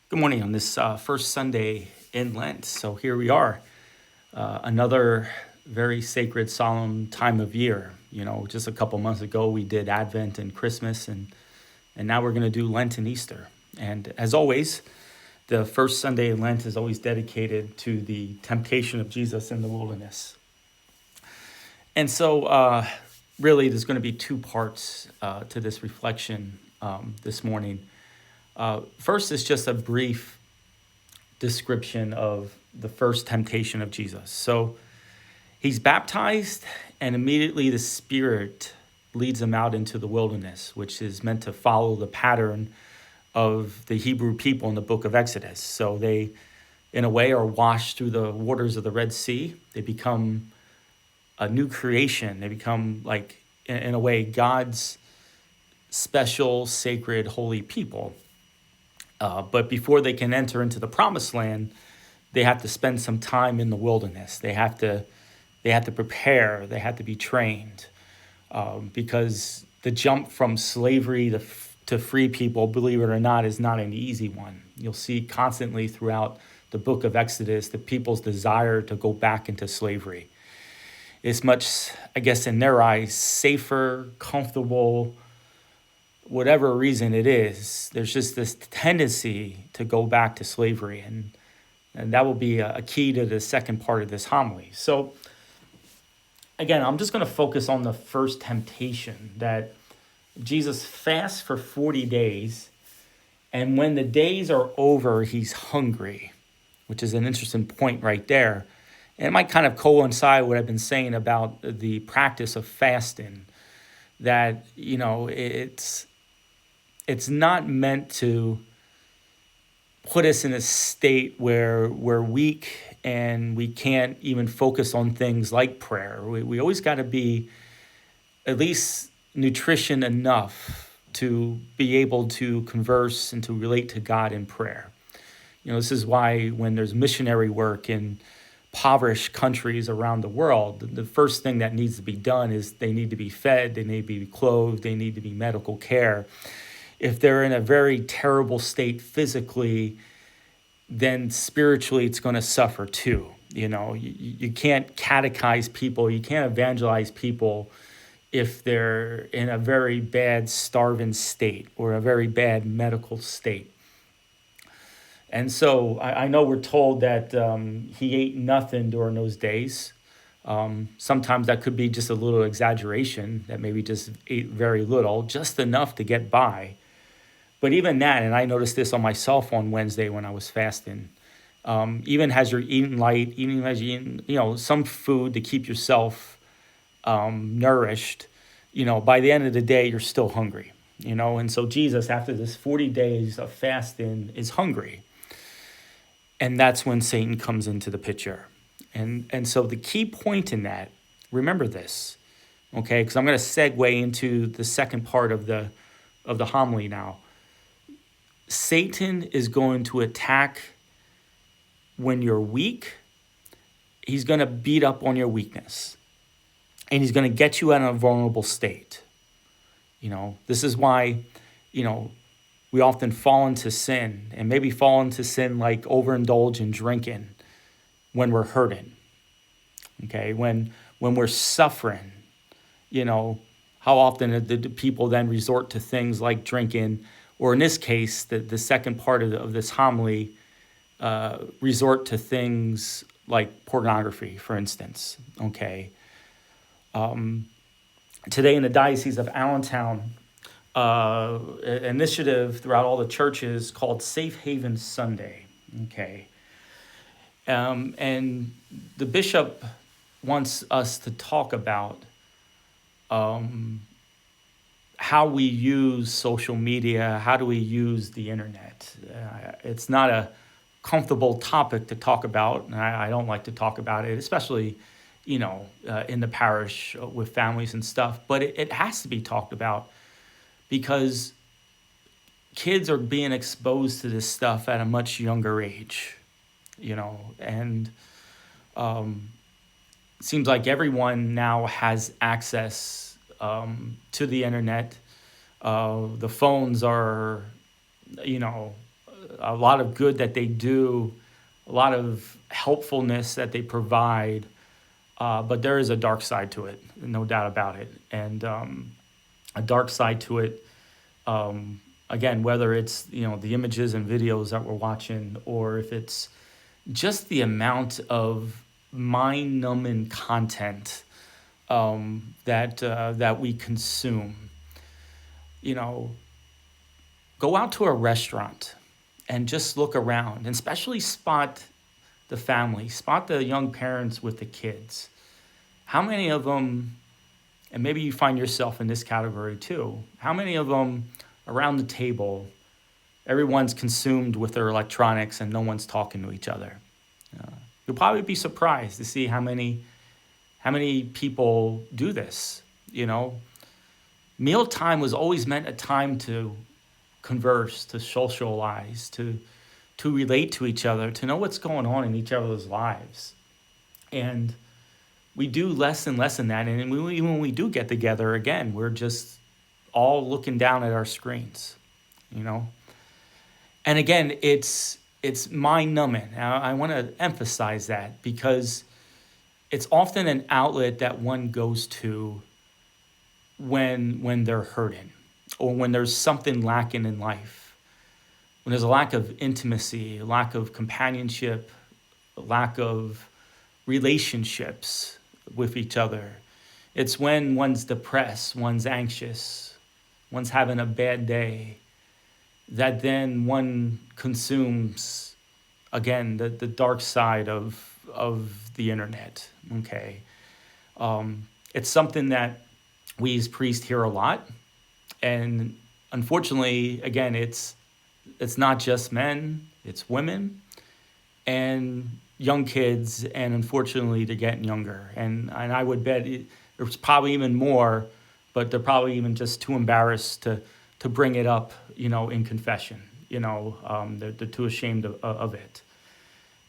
Good morning on this first Sunday in Lent. So here we are, another very sacred, solemn time of year. Just a couple months ago we did Advent and Christmas, and now we're going to do Lent and Easter. And as always, the first Sunday in Lent is always dedicated to the temptation of Jesus in the wilderness. And so, really, there's going to be two parts to this reflection this morning. First is just a brief description of the first temptation of Jesus. So he's baptized, and immediately the Spirit leads him out into the wilderness, which is meant to follow the pattern of the Hebrew people in the book of Exodus. So they, in a way, are washed through the waters of the Red Sea. They become a new creation. They become, like, in a way, God's special, sacred, holy people. But before they can enter into the promised land, they have to spend some time in the wilderness. They have to prepare. They have to be trained, because the jump from slavery to free people, believe it or not, is not an easy one. You'll see constantly throughout the book of Exodus the people's desire to go back into slavery. It's much, I guess, in their eyes, safer, comfortable. Whatever reason it is, there's just this tendency to go back to slavery. And that will be a key to the second part of this homily. So again, I'm just going to focus on the first temptation, that Jesus fasts for 40 days. And when the days are over, he's hungry, which is an interesting point right there. And it might kind of coincide with what I've been saying about the practice of fasting, that, it's not meant to put us in a state where we're weak and we can't even focus on things like prayer. We always got to be at least nutrition enough to be able to converse and to relate to God in prayer. This is why when there's missionary work in impoverished countries around the world, the first thing that needs to be done is they need to be fed, they need to be clothed, they need to be medical care. If they're in a very terrible state physically, then spiritually it's going to suffer too. You can't catechize people, you can't evangelize people if they're in a very bad starving state or a very bad medical state. And so I know we're told that he ate nothing during those days. Sometimes that could be just a little exaggeration, that maybe just ate very little, just enough to get by. But even that, and I noticed this on myself on Wednesday when I was fasting, even as you're eating light, as you're eating, some food to keep yourself nourished, by the end of the day, you're still hungry, And so Jesus, after this 40 days of fasting, is hungry. And that's when Satan comes into the picture. And so the key point in that, remember this, okay? Because I'm going to segue into the second part of the homily now. Satan is going to attack when you're weak. He's going to beat up on your weakness. And he's going to get you in a vulnerable state. This is why, we often fall into sin, and maybe fall into sin like overindulge in drinking when we're hurting. Okay, when we're suffering, how often do people then resort to things like drinking, or in this case, the second part of this homily, resort to things like pornography, for instance. Okay. Today in the Diocese of Allentown, an initiative throughout all the churches called Safe Haven Sunday. Okay. And the bishop wants us to talk about how we use social media, how do we use the internet. It's not a comfortable topic to talk about, and I don't like to talk about it, especially, in the parish with families and stuff, but it has to be talked about because kids are being exposed to this stuff at a much younger age, and it seems like everyone now has access to the internet. The phones are, a lot of good that they do, a lot of helpfulness that they provide, but there is a dark side to it, no doubt about it. And a dark side to it, again, whether it's the images and videos that we're watching, or if it's just the amount of mind-numbing content that we consume. Go out to a restaurant and just look around, and especially spot the family, spot the young parents with the kids. How many of them, and maybe you find yourself in this category too, how many of them around the table, everyone's consumed with their electronics and no one's talking to each other? You'll probably be surprised to see how many people do this. Mealtime was always meant a time to converse, to socialize, to relate to each other, to know what's going on in each other's lives. And we do less and less in that. And even when we do get together, again, we're just all looking down at our screens, And again, it's mind-numbing. I want to emphasize that because it's often an outlet that one goes to when they're hurting, or when there's something lacking in life, when there's a lack of intimacy, a lack of companionship, a lack of relationships with each other. It's when one's depressed, one's anxious, one's having a bad day, that then one consumes, again, the dark side of the internet. Okay, it's something that we as priests hear a lot, and unfortunately, again, it's not just men, it's women and young kids, and unfortunately, they're getting younger. And I would bet there's probably even more, but they're probably even just too embarrassed to bring it up, in confession. They're too ashamed of it.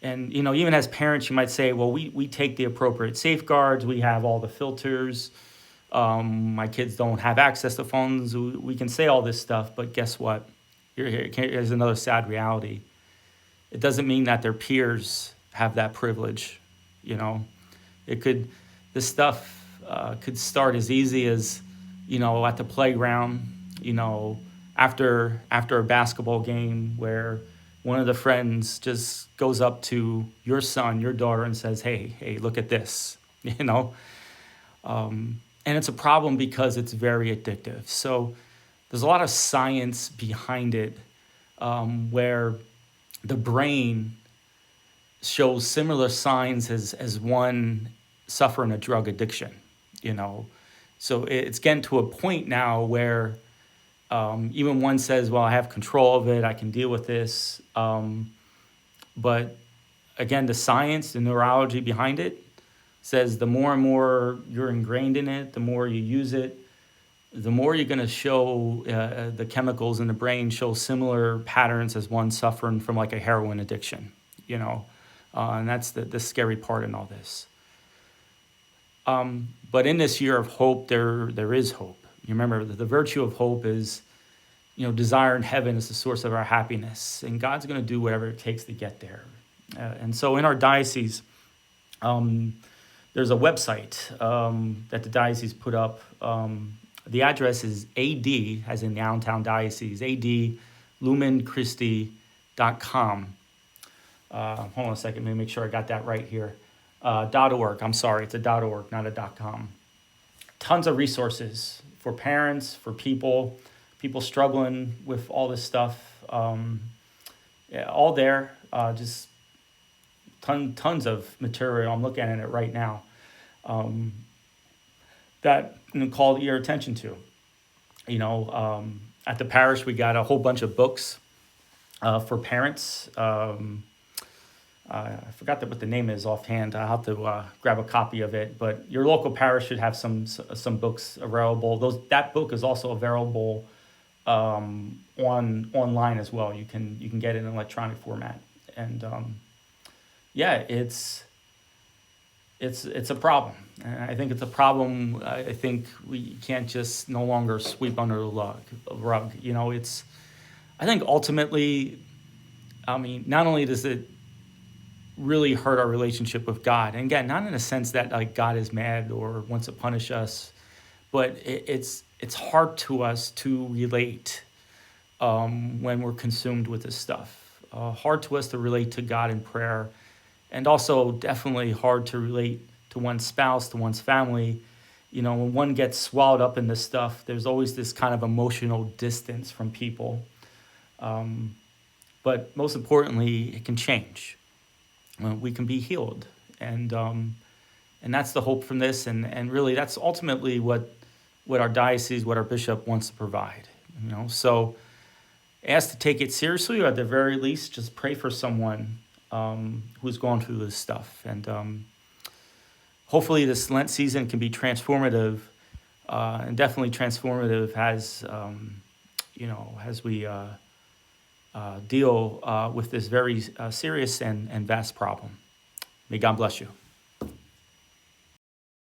And, even as parents, you might say, well, we take the appropriate safeguards. We have all the filters. My kids don't have access to phones. We can say all this stuff, but guess what? Here's another sad reality. It doesn't mean that their peers have that privilege. This stuff could start as easy as, at the playground, after a basketball game, where one of the friends just goes up to your son, your daughter, and says, hey, look at this, and it's a problem because it's very addictive. So there's a lot of science behind it, where the brain shows similar signs as one suffering a drug addiction, So it's getting to a point now where even one says, well, I have control of it, I can deal with this. But again, the science, the neurology behind it says the more and more you're ingrained in it, the more you use it, the more you're going to show the chemicals in the brain show similar patterns as one suffering from like a heroin addiction, and that's the scary part in all this. But in this year of hope, there is hope. You remember the virtue of hope is, desire in heaven is the source of our happiness, and God's going to do whatever it takes to get there. And so in our diocese, there's a website that the diocese put up. The address is AD, as in the Allentown Diocese, adlumenchristi.com. Hold on a second, let me make sure I got that right here. .org, I'm sorry, it's a .org, not a .com. Tons of resources for parents, for people struggling with all this stuff. All there, just tons of material. I'm looking at it right now. That call your attention to. At the parish, we got a whole bunch of books for parents. I forgot what the name is offhand. I'll have to grab a copy of it. But your local parish should have some books available. That book is also available online as well. You can get it in electronic format. And it's a problem. And I think it's a problem. I think we can't just no longer sweep under the rug. I think ultimately I mean, not only does it really hurt our relationship with God, and again, not in a sense that like God is mad or wants to punish us, but it's hard to us to relate when we're consumed with this stuff. Hard to us to relate to God in prayer, and also definitely hard to relate to one's spouse, to one's family. You know, when one gets swallowed up in this stuff, there's always this kind of emotional distance from people. Um, but most importantly, it can change. We can be healed, and that's the hope from this. And really, that's ultimately what our diocese, what our bishop wants to provide. You know, so ask to take it seriously, or at the very least, just pray for someone who's going through this stuff. And hopefully, this Lent season can be transformative, and definitely transformative as we deal with this very serious and vast problem. May God bless you.